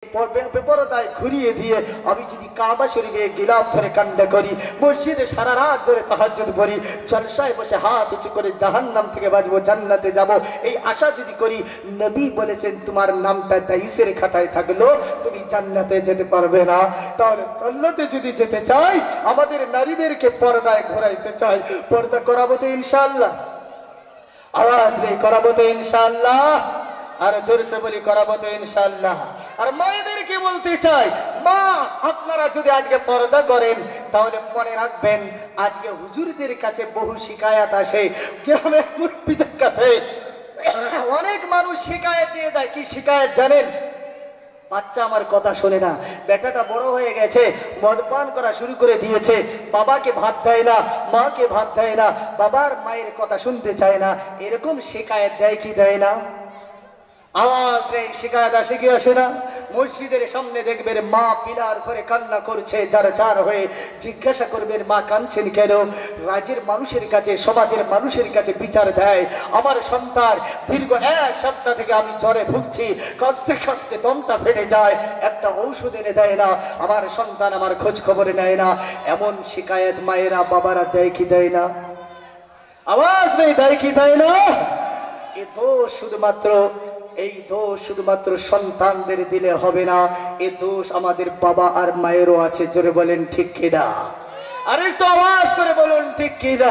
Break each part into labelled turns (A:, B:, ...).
A: বেপরদায় ঘুরিয়ে দিয়ে আমি যদি কাবা শরীফে গিলাফ ধরে কান্না করি, মসজিদে সারা রাত ধরে তাহাজ্জুদ পড়ি, জলসায় বসে হাত উঁচু করে জাহান্নাম থেকে বাঁচবো, জান্নাতে যাব, এই আশা যদি করি, নবী বলেছেন তোমার নামটা দায়ুসের খাতায় থাকলো, তুমি জান্নাতে যেতে পারবে না। তাহলে জান্নাতে যদি যেতে চাই, আমাদের নারীদেরকে পর্দায় ঘোরাইতে চাই, পর্দা করাবো তো ইনশাআল্লাহ? আওয়াজ নেই, করাবো তো ইনশাআল্লাহ? আর জোরসে বলি, করাবো তো ইনশাআল্লাহ? আর মায়েদেরকে বলতে চাই, মা আপনারা যদি আজকে পর্দা করেন, তাহলে মনে রাখবেন আজকে হুজুরদের কাছে বহু শিকায়াত আসে, গ্রামের মুরব্বিদের কাছে অনেক মানুষ শিকায়াত দিয়ে যায়। কি শিকায়াত জানেন? বাচ্চা আমার কথা শোনে না, বেটাটা বড় হয়ে গেছে, মদপান করা শুরু করে দিয়েছে, বাবাকে ভাত দেয় না, মাকে ভাত দেয় না, বাবার মায়ের কথা শুনতে চায় না, এরকম শিকায়াত দেয় কি দেয় না? আওয়াজ নেই, শিকায়াত আসে কি আসে না? মসজিদের সামনে দেখবেন মা পিলার ধরে কান্না করছে, যার যার হয়ে জিজ্ঞাসা করবেন মা কাঁদছেন কেন? রাজ্যের মানুষের কাছে, সমাজের মানুষের কাছে বিচার দেয়, আমার সন্তান দীর্ঘ 1 সপ্তাহ থেকে আমি জ্বরে ভুগছি, কাঁদতে কাঁদতে দমটা ফেটে যায়, একটা ঔষধ এনে দেয় না, আমার সন্তান আমার খোঁজ খবরে নেয় না। এমন শিকায়াত মায়েরা বাবারা দেয় কি দেয় না? আওয়াজ নেই, দেয় কি দেয় না? এ দোষ শুধুমাত্র সন্তানদের দিলে হবে না, এ দোষ আমাদের বাবা আর মায়েরও আছে। জোরে বলেন ঠিক কিনা? আরেকটু আওয়াজ করে বলুন ঠিক কিনা?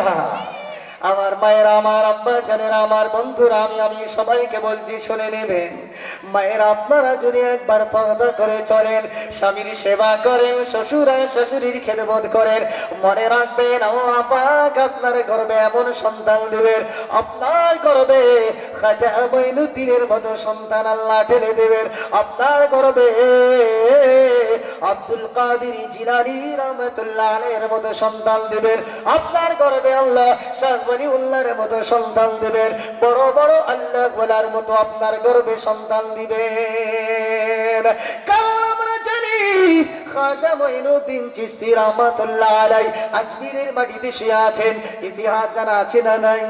A: আমার মায়েরা, আমার আব্বা জানেরা, আমার বন্ধুরা, আমি সবাইকে বলছি, শুনে নেবেন। মায়েরা আপনারা যদি একবার পর্দা করে চলেন, স্বামীর সেবা করেন, শ্বশুরের খেদমত করেন, মনে রাখবেন আল্লাহ পাক আপনার গর্বে এমন সন্তান দেবেন, আপনার গর্বে খাজা মঈনুদ্দিনের মতো সন্তান আল্লাহ ঢেলে দেবেন, আপনার গর্বে আব্দুল কাদের জিলানী রাহমাতুল্লাহ আলাইহির মতো সন্তান দেবেন, আপনার গর্বে আল্লাহ উল্লাহর মতো সন্তান দিবেন, বড় বড় আল্লাহ ওয়ালার মতো আপনার গর্বে সন্তান দিবেন। কারণ আমরা জানি খাজা মঈনুদ্দিন চিশতি রাহমাতুল্লাহ আলাইহি আজমিরের মাটিতে শুয়ে আছেন। ইতিহাস জানা আছে না নাই?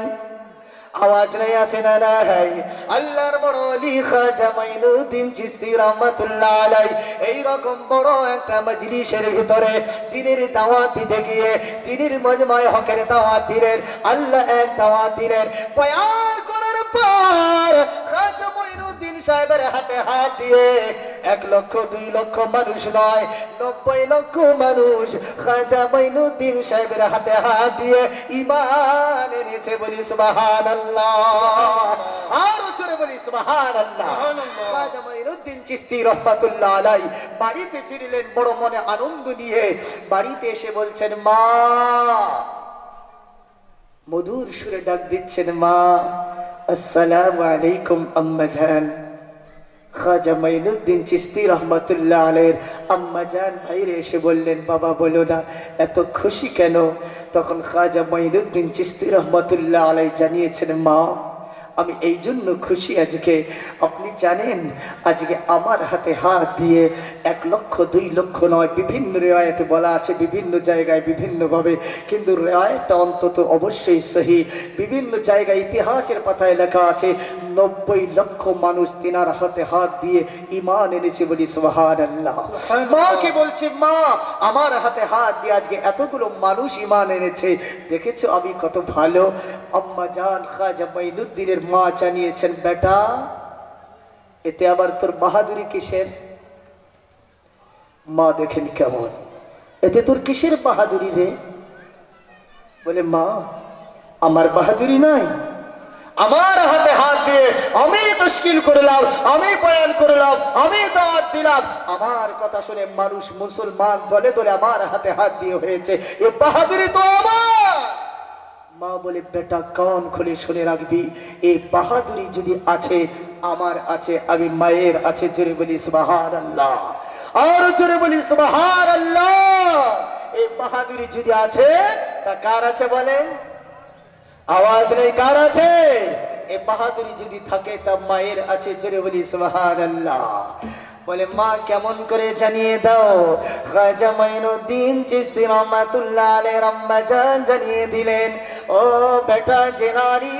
A: আওয়াজ নাই, আছে না নাই? আল্লাহর বড় ওলি খাজা মঈনুদ্দিন চিশতি রাহমাতুল্লাহ আলাইহি এই রকম বড় একটা মজলিসের ভিতরে দ্বীনের দাওয়াত দিতে গিয়ে, দ্বীনের মজমায়ে হকের দাওয়াত দিলেন, আল্লাহ এক দাওয়াত দিলেন, বয়ান করার পর খাজা মঈনুদ্দিন সাহেবের হাতে হাত দিয়ে 1 লক্ষ 2 লক্ষ মানুষ নয়, 90 লক্ষ মানুষ খাজা মঈনুদ্দিন সাহেবের হাতে হাত দিয়ে ঈমান এনেছে। বলি সুবহানাল্লাহ। আর জোরে বলি সুবহানাল্লাহ। খাজা মঈনুদ্দিন চিশতি রাহমাতুল্লাহ আলাইহি বাড়িতে ফিরলেন বড় মনে আনন্দ নিয়ে। বাড়িতে এসে বলছেন, মা, মধুর সুরে ডাক দিচ্ছেন, মা আসসালামু আলাইকুম আম্মা জান। খাজা মঈনুদ্দিন চিশতি রাহমাতুল্লাহ আলাইহির আম্মা জান বাইরে এসে বললেন, বাবা বলো না, এত খুশি কেন? তখন খাজা মঈনুদ্দিন চিশতি রাহমাতুল্লাহ আলাইহি জানিয়েছেন, মা আমি এই জন্য খুশি আজকে, আপনি জানেন আজকে আমার হাতে হাত দিয়ে 1 লক্ষ 2 লক্ষ নয়, বিভিন্ন রিওয়ায়াতে বলা আছে বিভিন্ন জায়গায় বিভিন্ন ভাবে, কিন্তু রিওয়ায়াতটা অন্তত অবশ্যই সহি। বিভিন্ন জায়গায় ইতিহাসের পাতায় লেখা আছে 90 লক্ষ মানুষ তিনার হাতে হাত দিয়ে ঈমান এনেছে। বলি সুবহানাল্লাহ। মাকে বলছে, মা আমার হাতে হাত দিয়ে আজকে এতগুলো মানুষ ঈমান এনেছে, দেখেছো আমি কত ভালো। আম্মা জান খাজা মঈনুদ্দিনের মা জানিয়েছেন, বেটা এতে আবার তোর বাহাদুরি কিসের? মা দেখেন কেমন, এতে তোর কিসের বাহাদুরি রে? বলে, মা আমার বাহাদুরি নাই, আমার হাতে হাত দিয়ে আমি মুশকিল করলাম, আমি বয়ান করলাম, আমি দাওয়াত দিলাম, আমার কথা শুনে মানুষ মুসলমান দলে দলে আমার হাতে হাত দিয়ে হয়েছে, এ বাহাদুরি তো আমার। মা বলে, বেটা কান খুলে শুনে রাখবি, এই বাহাদুরি যদি আছে আমার আছে, আমি মায়ের আছে। জোরে বলি সুবহানাল্লাহ। আর জোরে বলি সুবহানাল্লাহ। এই বাহাদুরি যদি আছে তা কার আছে বলেন? আওয়াজ নেই, কার আছে? এই বাহাদুরি যদি থাকে তা মায়ের আছে। জোরে বলি সুবহানাল্লাহ। বলে, মা কেমন করে জানিয়ে দাও? খাজা মঈনুদ্দিন চিশতি রাহমাতুল্লাহ আলাইহির আম্মা জান জানিয়ে দিলেন, ও ও বেটা জেনারি,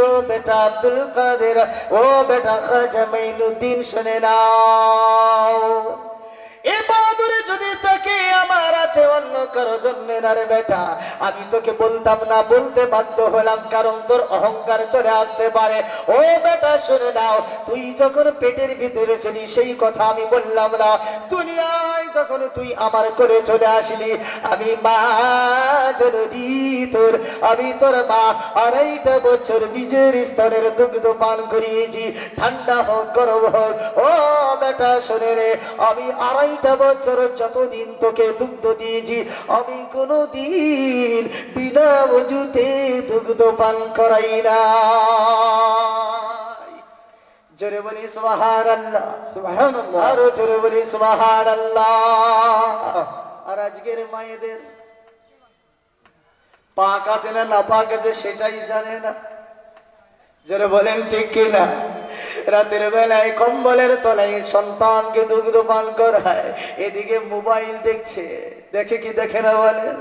A: ও বেটা আব্দুল কাদের, ও বেটা খাজা মাইনুদ্দিন, শুনে নাও, এ বাহাদুরে যদি তোকে আমার আছে, অন্য কারো জন্য না রে বেটা। আমি তোকে বলতাম না, বলতে বাধ্য হলাম, কারণ তোর অহংকার চলে আসতে পারে। ও বেটা শুনে নাও, তুই যখন পেটের ভিতরে ছিলি সেই কথা আমি বললাম না। দুনিয়ায় যখন তুই আমার করে চলে আসলি, আমি মা জননী তোর, আমি তোর মা, 2.5 বছর নিজের স্তনের দুগ্ধ পান করিয়েছি, ঠান্ডা হোক গরম হোক। ও বেটা শুনে রে, আমি 2.5 বছর যতদিন তোকে দুগ্ধ দিয়েছি, আমি কোনদিন বিনা ওযুতে দুগ্ধ পান করাই না। জোরে বলি সুবহানাল্লাহ, সুবহানাল্লাহ, আরো জোরে বলি সুবহানাল্লাহ। আর আজকের মায়েদের পাক আছে না না পাক আছে সেটাই জানে না। জোরে বলেন ঠিক কিনা? রাতের বেলায় কম্বলের তলায় সন্তানকে দুগ্ধ পান করায়, এদিকে মোবাইল দেখছে, দেখে কি দেখে না বলেন?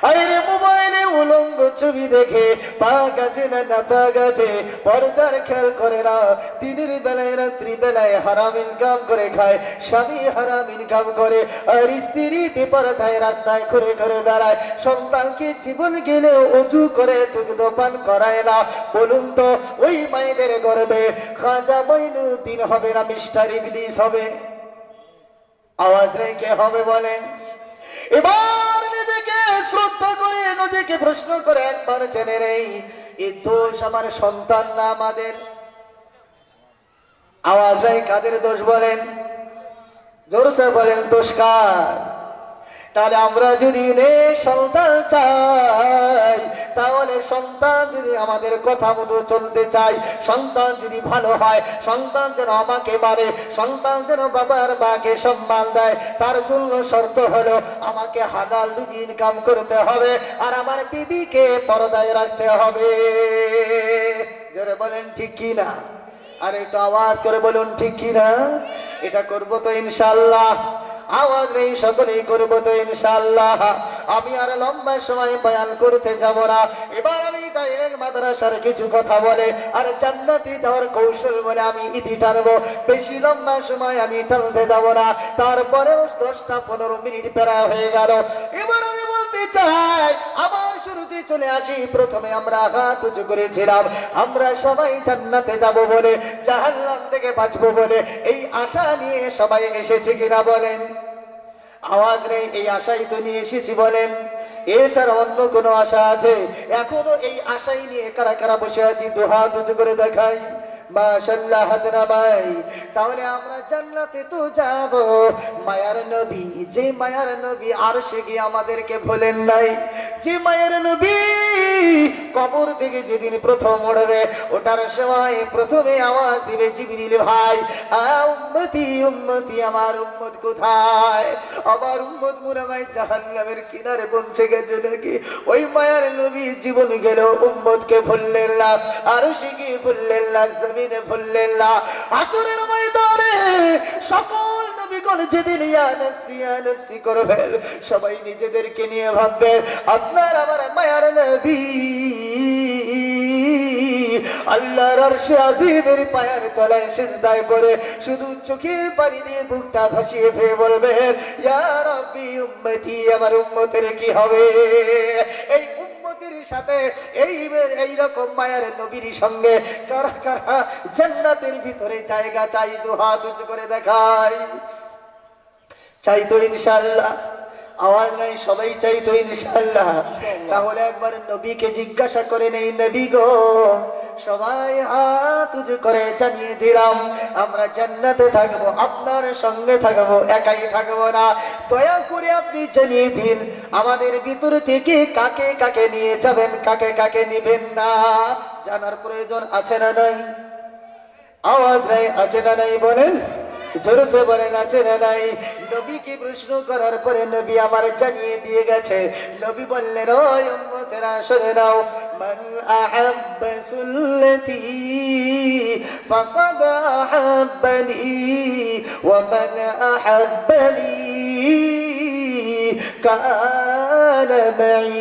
A: আরে মোবাইলে উলঙ্গ ছবি দেখে, পাক আছে না না পাক আছে পর্দার খেয়াল করে না। দিনের বেলায় রাত্রি বেলায় হারাম ইনকাম করে খায়, স্বামী হারাম ইনকাম করে, আর স্ত্রী বেপরদায় রাস্তায় ঘুরে ঘুরে বেড়ায়, সন্তানকে জীবন গেলে অজু করে দুগ্ধ পান করায় না। বলুন তো ওই মায়েদের গর্বে খাজা মাইনুদ্দিন হবে না মিস্টার ইবলিস হবে? আওয়াজ রেখে হবে বলেন? এবার নিজেকে শ্রদ্ধা করে, নিজেকে প্রশ্ন করে একবার জেনে নেই, এই দোষ আমার সন্তান না আমাদের? আওয়াজ রেখে কাদের দোষ বলেন? জোরসে বলেন, দোষ কার? তাহলে আমরা যদি সন্তান চাই, তাহলে সন্তান যদি আমাদের কথা মতো চলতে চাই, সন্তান যদি ভালো হয়, সন্তান যেন আমাকে মানে, সন্তান যেন বাবার মাকে সম্মান দেয়, তার জন্য শর্ত হলো আমাকে হালাল রুজি ইনকাম করতে হবে, আর আমার বিবিকে পর্দায় রাখতে হবে। জোরে বলেন ঠিক কি না? আর একটু আওয়াজ করে বলুন ঠিক কি না? এটা করবো তো ইনশাআল্লাহ? আওয়াজ নেই, সকলেই করবো তো ইনশাআল্লাহ? আমি আর লম্বা সময় বয়ান করতে যাব না, এবার আমি ডাইরেক্ট মাদ্রাসার কিছু কথা বলে আর জান্নাতে যাওয়ার কৌশল বলে আমি ইতি টানবো। বেশি লম্বা সময় আমি টানতে যাব না, তারপরেও 10-15 মিনিট প্রায় হয়ে গেল। এবার আমি বলতে চাই, আমার শুরুতে চলে আসি, প্রথমে আমরা হাত উঁচু করেছিলাম, আমরা সবাই জান্নাতে যাব বলে, জাহান্নাম থেকে বাঁচবো বলে, এই আশা নিয়ে সবাই এসেছে কিনা বলেন? আওয়াজ নেই, এই আশাই তো নিয়ে এসেছি বলেন। এছাড়া অন্য কোনো আশা আছে? এখনো এই আশাই নিয়ে কারা কারা বসে আছি? দুহাত উঁচু করে দেখাই, মাশাআল্লাহ, হাত নামাই। তাহলে আমরা জান্নাতে তো যাব। মায়ার নবী, যে মায়ার নবী আরশে গিয়ে আমাদেরকে ভোলেন নাই, যে মায়ের নবী কবর থেকে যেদিন প্রথম উঠবে, ওটার সময় প্রথমে আওয়াজ দিবে জিবরিল ভাই, উম্মতি উম্মতি, আমার উম্মত কোথায়? আমার উম্মত মনে হয় জাহান্নামের কিনারে পৌঁছে গেছে নাকি? ওই মায়ার নবী জীবন গেল উম্মতকে ভুললেন না, আরশে গিয়ে ভুললেন না, জমিনে ভুললেন না। আসরের ময়দানে সকল নবীগণ যেদিন ইয়া নফসি ইয়া নফসি করবেন, সবাই নিজেদেরকে নিয়ে ভাববেন, আপনার আমার মায়ার নবী আল্লাহর আরশে আজিমের পায়ের তলায় সিজদায় করে শুধু চোখের পানি দিয়ে বুকটা ভাসিয়ে ফেলে বলবেন, ইয়া রাব্বি উম্মতি, আমার উম্মতের কি হবে? এই উম্মতের সাথে এই রকম মায়ের নবীর সঙ্গে কারা কারা জান্নাতের ভিতরে জায়গা চাই? দুহাত উঁচু করে দেখাই। চাই তো ইনশাআল্লাহ? আওয়াজ নাই, সবাই চাই তো ইনশাআল্লাহ? তাহলে একবার নবীকে জিজ্ঞাসা করে নেই, নবী গো, সবাই হাত উঁচু করে জানিয়ে দিলাম, আমরা জান্নাতে থাকবো, আপনার সঙ্গে থাকবো, একাই থাকবো না। দয়া করে আপনি জানিয়ে দিন, আমাদের ভিতর থেকে কাকে কাকে নিয়ে যাবেন, কাকে কাকে নিবেন না? জানার প্রয়োজন আছে না নাই? আওয়াজ নাই, আছে না নাই বলেন? জোরসে বলেন, আছে না নাই? নবীকে প্রশ্ন করার পরে নবী আমার জানিয়ে দিয়ে গেছে। নবী বললেন, ও উম্মতেরা শুনে নাও, মান আহাব্বা সুন্নতি ফাকাদ আহাব্বানি ওয়া মান আহাব্বানি কানা মাই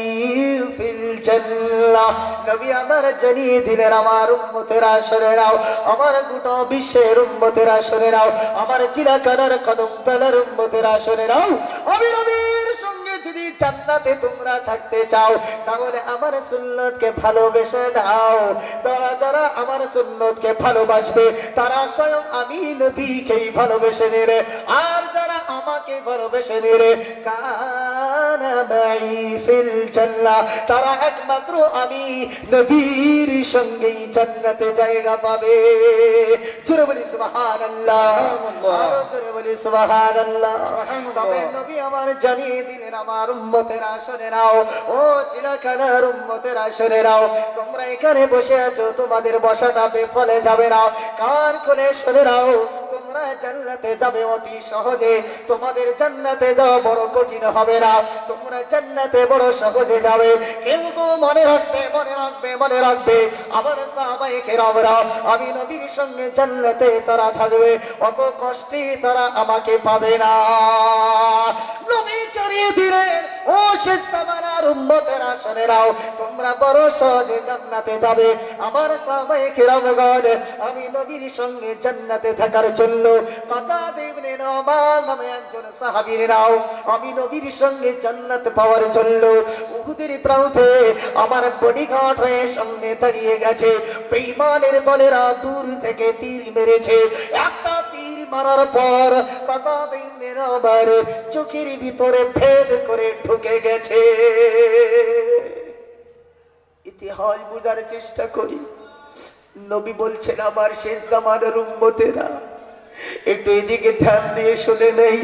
A: ফিল জান্নাহ। নবী আমার জানিয়ে দিলেন, আমার উম্মতেরা শুনে নাও, আমার গোটা বিশ্বের উম্মতেরা শুনে নাও, আমার চিরাকানার কদম তলার উম্মতেরা শুনে নাও, আমি নবীর সঙ্গে যদি জান্নাতে তোমরা থাকতে চাও তাহলে আমার সুন্নতকে ভালোবেসে নাও। তারা যারা আমার সুন্নতকে ভালোবাসবে তারা স্বয়ং আমি নবীকেই ভালোবেসে নেবে, আর যারা আমাকে ভালোবেসে নেবে কানা মাই ফিল জান্নাহ, তারা একমাত্র আমি নবীর সঙ্গেই জান্নাতে জায়গা পাবে। জোরে বলি সুবহানাল্লাহ, আরো জোরে বলি সুবহানাল্লাহ। তবে নবী আমার জানিয়ে দিলেন, আমার উম্মতেরা শুনে নাও, ও চিরকালের উম্মতেরা শুনে নাও, তোমরা এখানে বসে আছো, তোমাদের বসাটা বেফলে যাবে না, কান খুলে শুনে নাও, তোমরা জান্নাতে যাবে অতি সহজে, তোমাদের জান্নাতে যাওয়া বড় কঠিন হবে না, তোমরা জান্নাতে বড় সহজে যাবে। কিন্তু মনে রাখবে, মনে রাখবে, মনে রাখবে, আমার সাহাবায়ে কেরামরা আমি নবীর সঙ্গে জান্নাতে তারা থাকবে, অত কষ্টে তারা আমাকে পাবে না। নবী জানিয়ে দিলেন, ও শেষ জামানার উম্মতেরা শুনে নাও, তোমরা বড় সহজে জান্নাতে যাবে। আমার সাহাবায়ে কেরামগণ আমি নবীর সঙ্গে জান্নাতে থাকার জন্য কাতাদা ইবনে নুমান নামে একজন সাহাবীর নাও, আমি নবীর সঙ্গে জান্নাত পাওয়ার জন্য উহুদের প্রান্তে আমার বডিগার্ড হয়ে সামনে দাঁড়িয়ে গেছে। বেঈমানের দলেরা দূর থেকে তীর মেরেছে, একটা তীর মারার পর কাতাদা ইবনে নুমান চোখের ভিতরে ভেদ করে ঢুকে গেছে। ইতিহাস বোঝার চেষ্টা করি। নবী বলছেন, আমার শেষ জামানার উম্মতেরা একটু এদিকে ধ্যান দিয়ে শুনে নেই,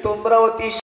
A: তোমরা অতি